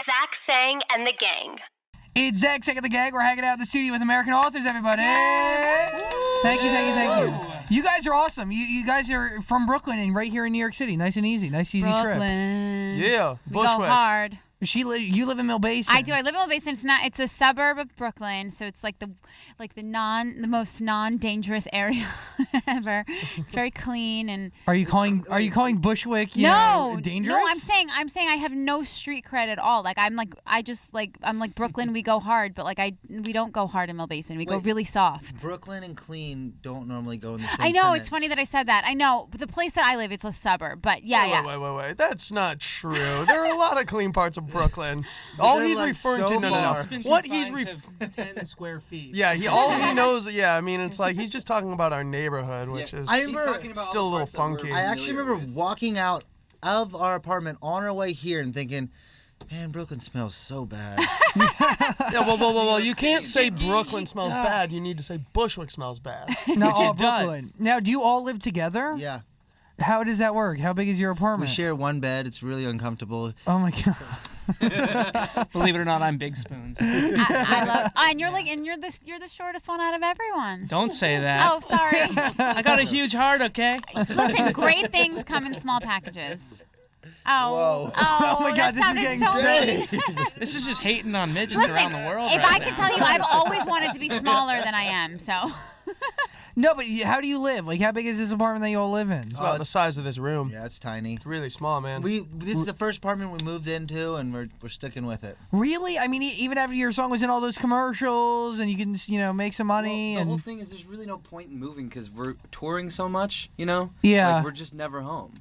Zach Sang and the gang. It's Zach Sang and the gang. We're hanging out in the studio with American Authors, everybody. Thank you. You guys are awesome. You guys are from Brooklyn and right here in New York City. Nice and easy. Nice, easy trip. Brooklyn. Yeah, We go Bushwick. hard. You live in Mill Basin. I do. I live in Mill Basin. It's a suburb of Brooklyn, so it's like the most non-dangerous area ever. It's very clean and. Are you calling Bushwick dangerous? No, I'm saying I have no street cred at all. Like I'm like Brooklyn. We go hard, but we don't go hard in Mill Basin. We go really soft. Brooklyn and clean don't normally go in the same I know. sentence. It's funny that I said that. I know. But the place that I live, it's a suburb. But yeah. Wait. That's not true. There are a lot of clean parts of Brooklyn. All he's referring to, no. What he's 10 square feet. Yeah, all he knows. Yeah, I mean, it's like he's just talking about our neighborhood, which is still a little funky. I actually remember walking out of our apartment on our way here and thinking, man, Brooklyn smells so bad. Yeah, well, you can't say Brooklyn smells bad. You need to say Bushwick smells bad. No, all Brooklyn. Now, do you all live together? Yeah. How does that work? How big is your apartment? We share one bed. It's really uncomfortable. Oh my god. Believe it or not, I'm Big Spoons. I love. And you're the shortest one out of everyone. Don't say that. Oh, sorry. I got a huge heart, okay? Listen, great things come in small packages. Oh. Whoa. Oh my God, this is getting sick. This is just hating on midgets Listen, around the world. if right I now. could tell you, I've always wanted to be smaller than I am. So. No, but how do you live? Like, how big is this apartment that you all live in? It's about the size of this room. Yeah, it's tiny. It's really small, man. This is the first apartment we moved into, and we're sticking with it. Really? I mean, even after your song was in all those commercials, and you can, make some money. The whole thing is there's really no point in moving because we're touring so much, Yeah. Like, we're just never home.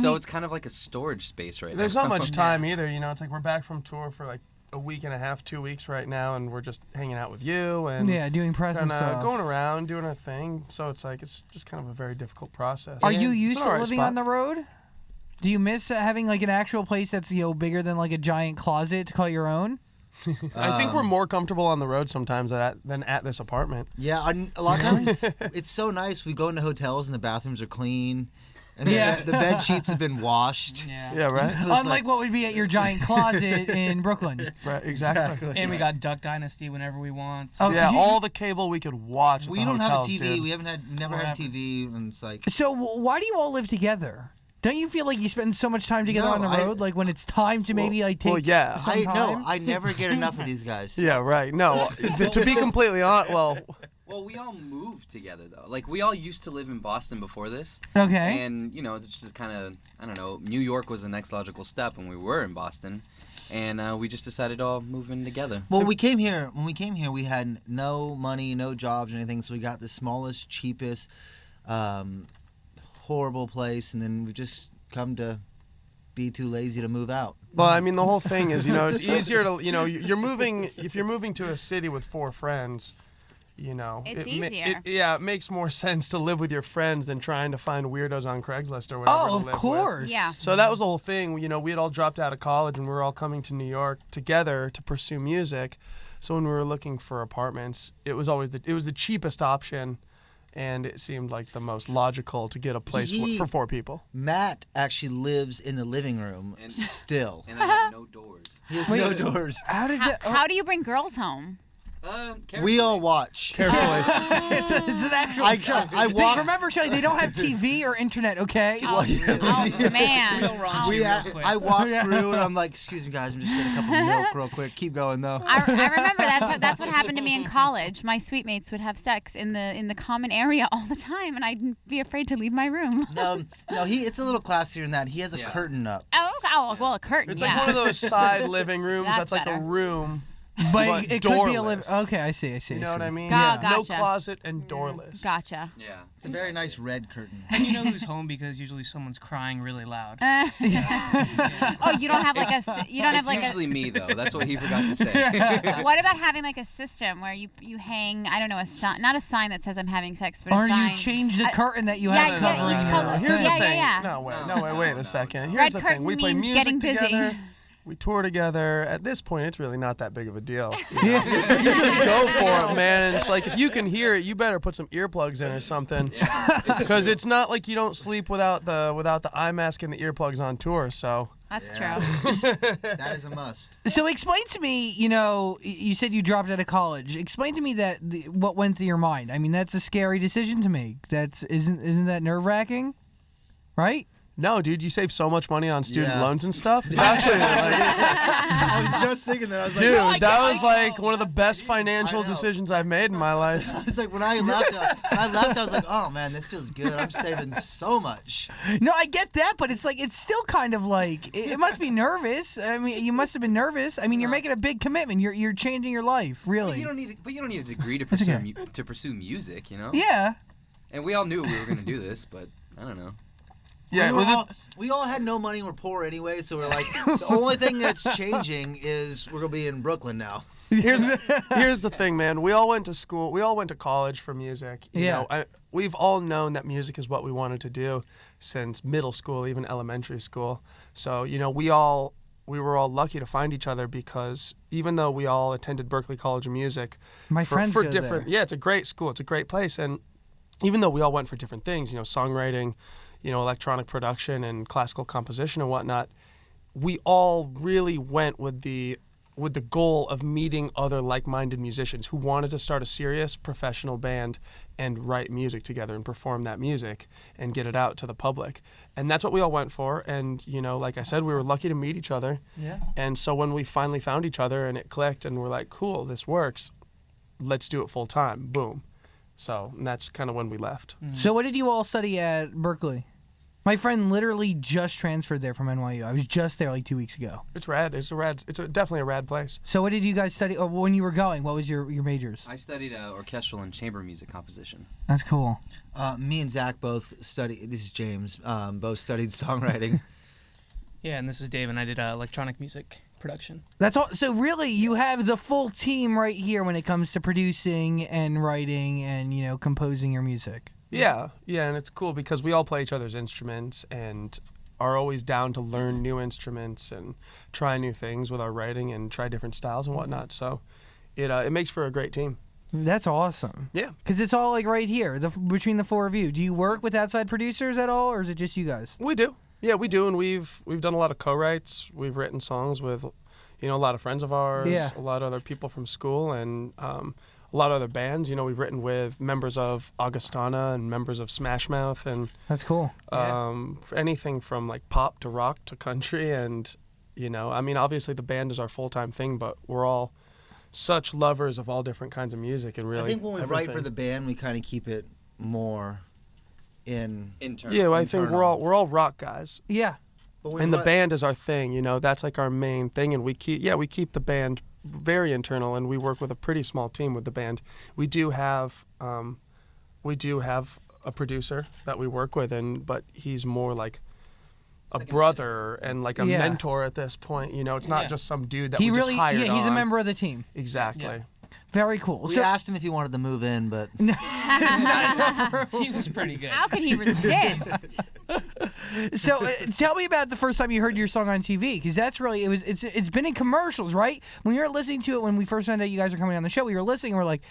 So it's kind of like a storage space right now. There's not much time either, It's like we're back from tour for like a week and a half, 2 weeks right now, and we're just hanging out with you and doing press and stuff. going around doing our thing. So it's like it's just kind of a very difficult process. Are you used to alright living spot. on the road? Do you miss having like an actual place that's bigger than like a giant closet to call your own? I think we're more comfortable on the road sometimes than at this apartment. Yeah, a lot of times it's so nice. We go into hotels and the bathrooms are clean. And the bed sheets have been washed. Yeah, right? Unlike what would be at your giant closet in Brooklyn. Right, exactly. And we got Duck Dynasty whenever we want. Oh, yeah, all the cable we could watch. We at the don't hotels, have a TV. Dude. We never had a TV, and it's like. So why do you all live together? Don't you feel like you spend so much time together on the road? Like when it's time to maybe take some time? I never get enough of these guys. Yeah, right. No, to be completely honest, Well, we all moved together, though. Like, we all used to live in Boston before this. Okay. And, it's just kind of, I don't know, New York was the next logical step when we were in Boston. And we just decided to all move in together. Well, when we came here, we had no money, no jobs or anything, so we got the smallest, cheapest, horrible place, and then we just come to be too lazy to move out. Well, I mean, the whole thing is, it's easier to, if you're moving to a city with 4 friends, It's easier. It makes more sense to live with your friends than trying to find weirdos on Craigslist or whatever. Oh, of course. Yeah. So that was the whole thing. We had all dropped out of college and we were all coming to New York together to pursue music. So when we were looking for apartments, it was always the cheapest option, and it seemed like the most logical to get a place for 4 people. Matt actually lives in the living room still. And I have no doors. He has no doors. How does it? How do you bring girls home? We all watch. Carefully. It's an actual show. Remember, Shelly, they don't have TV or internet, okay? Oh, man. I walk through and I'm like, excuse me, guys, I'm just getting a cup of milk real quick. Keep going, though. I remember that's what happened to me in college. My suite mates would have sex in the common area all the time, and I'd be afraid to leave my room. No, it's a little classier than that. He has a curtain up. Oh, well, a curtain. It's like one of those side living rooms that's like better. a room. But it could be a living. doorless. Okay, I see. You know what I mean? Gotcha. No closet and doorless. Gotcha. Yeah. It's a very nice red curtain. And you know who's home because usually someone's crying really loud. Oh, you don't have It's usually me, though. That's what he forgot to say. What about having like a system where you hang, I don't know, a sign, not a sign that says I'm having sex, but Or a sign. you change the curtain that you have covering. each color. Here's the thing. Yeah. No, wait a second. Here's Red the thing. curtain We play means music getting busy. together. We tour together. At this point, it's really not that big of a deal. You just go for it, man. And it's like, if you can hear it, you better put some earplugs in or something. Because it's not like you don't sleep without the eye mask and the earplugs on tour. So That's Yeah. true. That is a must. So explain to me, you said you dropped out of college. Explain to me what went through your mind. I mean, that's a scary decision to make. Isn't that nerve-wracking? Right? No, dude, you save so much money on student Yeah. loans and stuff. It's actually I was just thinking that. I was dude, like, that was like one of the best financial I know. decisions I've made in my life. I was like, when I left, I was like, oh man, this feels good. I'm saving so much. No, I get that, but it's still kind of like it must be nervous. I mean, you must have been nervous. I mean, you're making a big commitment. You're changing your life, But really. you don't need a degree to That's pursue okay. to pursue music, you know. Yeah. And we all knew we were gonna do this, but I don't know. Yeah, We all had no money and we're poor anyway, so we're like, the only thing that's changing is we're gonna be in Brooklyn now. here's the thing, man. We all went to school. We all went to college for music. You Yeah. know, we've all known that music is what we wanted to do since middle school, even elementary school. So, we were all lucky to find each other because even though we all attended Berklee College of Music, My friends go different, there. yeah, it's a great school. It's a great place, and even though we all went for different things, songwriting, electronic production and classical composition and whatnot, we all really went with the goal of meeting other like-minded musicians who wanted to start a serious professional band and write music together and perform that music and get it out to the public. And that's what we all went for. And, like I said, we were lucky to meet each other. Yeah. And so when we finally found each other and it clicked and we're like, cool, this works, let's do it full time. Boom. So and that's kind of when we left. So what did you all study at Berkeley? My friend literally just transferred there from NYU. I was just there like 2 weeks ago. It's rad. It's definitely a rad place. So what did you guys study? Or when you were going, what was your majors? I studied orchestral and chamber music composition. That's cool. Me and Zach both studied. This is James. Both studied songwriting. Yeah, and this is Dave, and I did electronic music production. That's all. So really, you have the full team right here when it comes to producing and writing and composing your music. Yeah, and it's cool because we all play each other's instruments and are always down to learn new instruments and try new things with our writing and try different styles and whatnot. So it makes for a great team. That's awesome. Yeah. Because it's all like right here, between the four of you. Do you work with outside producers at all, or is it just you guys? We do. Yeah, we do, and we've done a lot of co-writes. We've written songs with, a lot of friends of ours, Yeah. a lot of other people from school, and a lot of other bands. We've written with members of Augustana and members of Smash Mouth, and That's cool. for anything from like pop to rock to country, and obviously the band is our full-time thing, but we're all such lovers of all different kinds of music and really I think when we write for everything. the band, we kind of keep it more in. Intern. Yeah, I think internal. we're all rock guys. Yeah. But when And we the write- band is our thing, that's like our main thing, and we keep the band very internal, and we work with a pretty small team with the band. We do have a producer that we work with, but he's more like a brother and like a Yeah. mentor at this point. It's not Yeah. just some dude that He we really, just hired he's a on. member of the team. Exactly. Yeah. Very cool. we So, asked him if he wanted to move in, but He was pretty good. How could he resist? tell me about the first time you heard your song on TV, because that's really it's been in commercials, right? When we were listening to it when we first found out you guys were coming on the show, we were listening and we're like,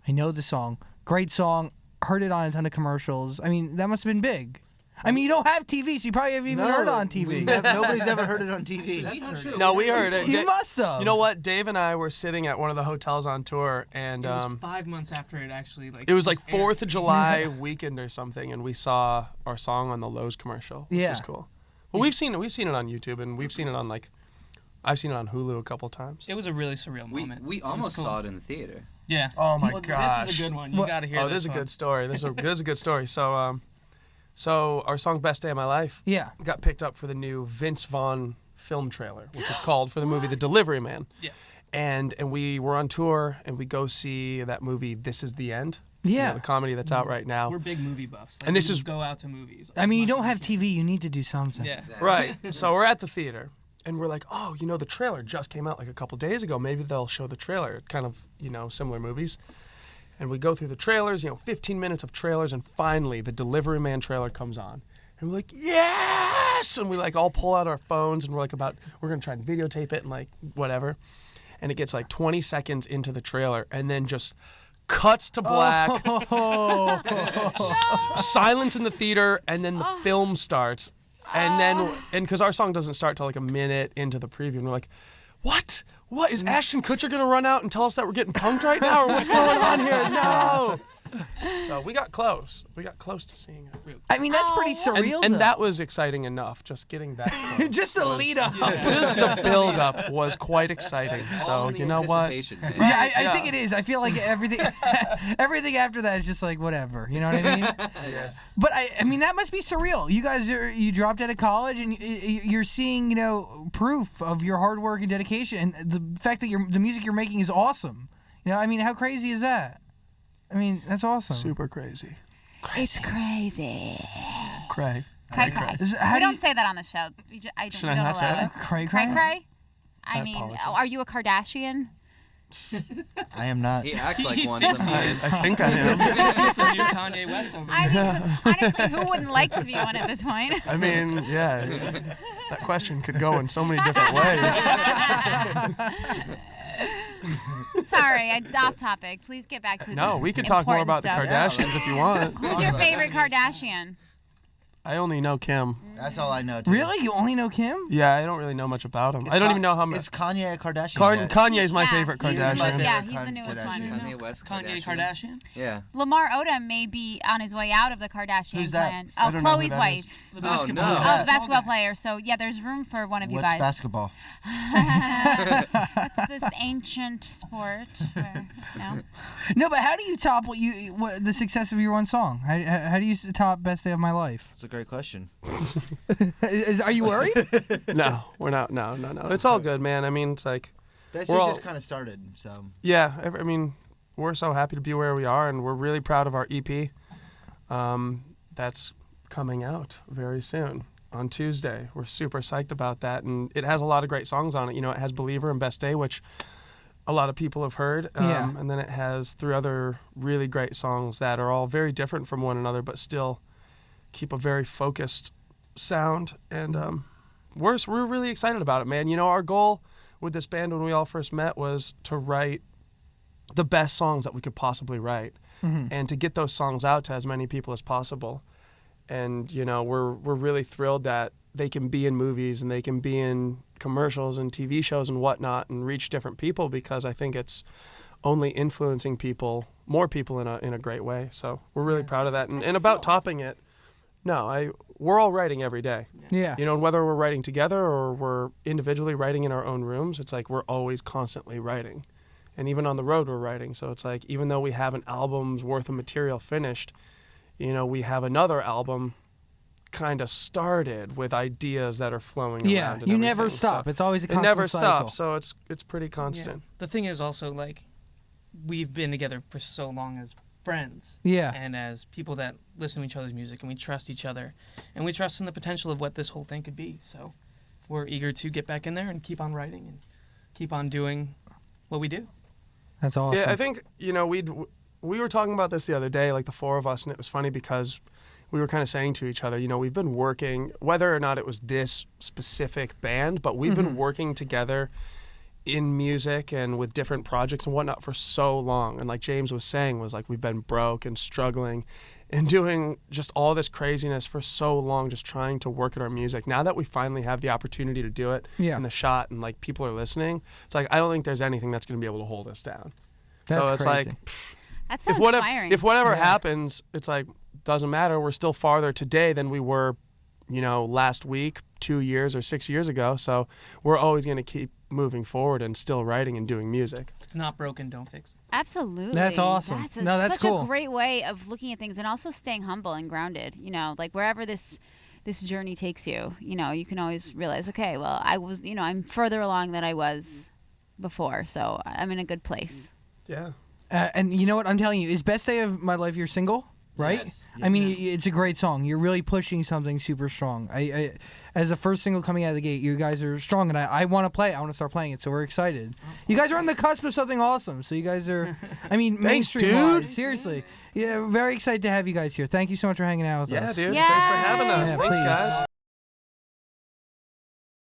I know the song, great song, heard it on a ton of commercials. I mean, that must have been big. I mean, you don't have TV, so you probably haven't even heard it on TV. Nobody's ever heard it on TV. That's not true. No, we heard it. You must have. You know what? Dave and I were sitting at one of the hotels on tour, and It was 5 months after it actually it was like aired. 4th of July weekend or something, and we saw our song on the Lowe's commercial, which Yeah. was cool. Well, we've seen it on YouTube, and we've seen it on I've seen it on Hulu a couple times. It was a really surreal moment. We It was almost cool. saw it in the theater. Yeah. Oh my Well, gosh! This is a good one. You What- got to hear Oh, this this is a one. good story. This is a good story. So our song "Best Day of My Life" Yeah. got picked up for the new Vince Vaughn film trailer, which is called for the movie The Delivery Man. Yeah. And we were on tour, and we go see that movie This Is the End. Yeah. The comedy that's out right now. We're big movie buffs. Like, And this we is- go out to movies. I mean, you as don't much have as we TV, you need to do something. can. Yeah. Right. So we're at the theater, and we're like, oh, the trailer just came out like a couple days ago. Maybe they'll show the trailer. Kind of, similar movies. And we go through the trailers, 15 minutes of trailers, and finally the Delivery Man trailer comes on. And we're like, yes! And we all pull out our phones, and we're going to try and videotape it and whatever. And it gets 20 seconds into the trailer, and then just cuts to black, silence in the theater, and then the film starts. And then, because our song doesn't start till like a minute into the preview, and we're like, what? What? Is Ashton Kutcher going to run out and tell us that we're getting punked right now? Or what's going on here? No. So we got close. We got close to seeing it. I mean, that's pretty surreal. And though. that was exciting enough, just getting that close. just the lead up. Just the build up was quite exciting. So, All in the you know what? anticipation, man. Yeah, I think it is. I feel like everything after that is just like whatever. You know what I mean? But I mean that must be surreal. You guys you dropped out of college and you're seeing proof of your hard work and dedication, and the fact that the music you're making is awesome. I mean, how crazy is that? I mean, that's awesome. Super crazy. It's crazy. Cray. Cray cray. How We do don't you, say that on the show. Should I not say that? cray Cray cray? cray? I I mean, apologize. are you a Kardashian? I am not. He acts like one thinks he sometimes. I think I am. This is the new Kanye West over I here. mean, honestly, who wouldn't like to be one at this point? I mean, yeah. That question could go in so many different ways. Sorry, off topic. Please get back to No, we could talk more important about the stuff. Kardashians if you want. Who's your favorite Kardashian? I only know Kim. That's all I know. Too. Really? You only know Kim? Yeah, I don't really know much about him. I don't even know how much. It's Kanye a Kardashian. yet? Kanye's my Yeah, favorite he's my Kardashian. favorite. Yeah, he's the newest one. Kardashian. Kanye West. Kanye Kardashian? Yeah. Lamar Odom may be on his way out of the Kardashian Who's that? clan. I Oh, don't know who Chloe's that wife. is. The Oh, basketball. no. Oh, guy. the basketball player. So yeah, there's room for one of you What's guys. basketball? It's this ancient sport. Where, no. No, but how do you top the success of your one song? How do you top Best Day of My Life? That's a great question. Are you worried? No, we're not. No. It's all good, man. I mean, it's like, That We're shit all- just kind of started. So yeah. I mean, we're so happy to be where we are, and we're really proud of our EP. That's coming out very soon on Tuesday. We're super psyched about that, and it has a lot of great songs on it. It has Believer and Best Day, which a lot of people have heard. Yeah. And then it has 3 other really great songs that are all very different from one another, but still keep a very focused sound. And we're really excited about it, man. Our goal with this band when we all first met was to write the best songs that we could possibly write, and to get those songs out to as many people as possible. And we're really thrilled that they can be in movies and they can be in commercials and TV shows and whatnot and reach different people, because I think it's only influencing more people in a great way. So we're really proud of that. And about topping it, we're all writing every day. Yeah. And whether we're writing together or we're individually writing in our own rooms, it's like we're always constantly writing. And even on the road, we're writing. So it's like, even though we have an album's worth of material finished, we have another album kind of started with ideas that are flowing Yeah, around. And you never everything. stop. So It's always a it constant never cycle. stops. So it's pretty constant. The thing is also, like, we've been together for so long as friends. Yeah. And as people that listen to each other's music, and we trust each other. And we trust in the potential of what this whole thing could be. So we're eager to get back in there and keep on writing and keep on doing what we do. That's awesome. Yeah, I think, we were talking about this the other day, like the 4 of us, and it was funny because we were kind of saying to each other, we've been working, whether or not it was this specific band, but we've been working together in music and with different projects and whatnot for so long. And like James was saying, was like we've been broke and struggling and doing just all this craziness for so long, just trying to work at our music. Now that we finally have the opportunity to do it Yeah. and the shot and like people are listening, it's like I don't think there's anything that's going to be able to hold us down. That's so it's crazy. like pff, That's so if inspiring. whatever Yeah. happens, it's like doesn't matter. We're still farther today than we were, last week, 2 years or 6 years ago. So we're always going to keep moving forward and still writing and doing music. If it's not broken, don't fix it. Absolutely. That's awesome. That's No, that's such cool. a great way of looking at things and also staying humble and grounded. Like wherever this journey takes you, you can always realize, okay, well, I was, I'm further along than I was before, so I'm in a good place. Yeah. And you know what I'm telling you? Is Best Day of My Life your single, right? Yes. I mean, it's a great song. You're really pushing something super strong. I as the first single coming out of the gate, you guys are strong, and I want to play it. I want to start playing it, so we're excited. You guys are on the cusp of something awesome. So you guys are, I mean, Thanks, mainstream dude. wide, seriously. Yeah, we're very excited to have you guys here. Thank you so much for hanging out with Yeah, us. dude. Thanks for having us. Yeah, Thanks, please. guys.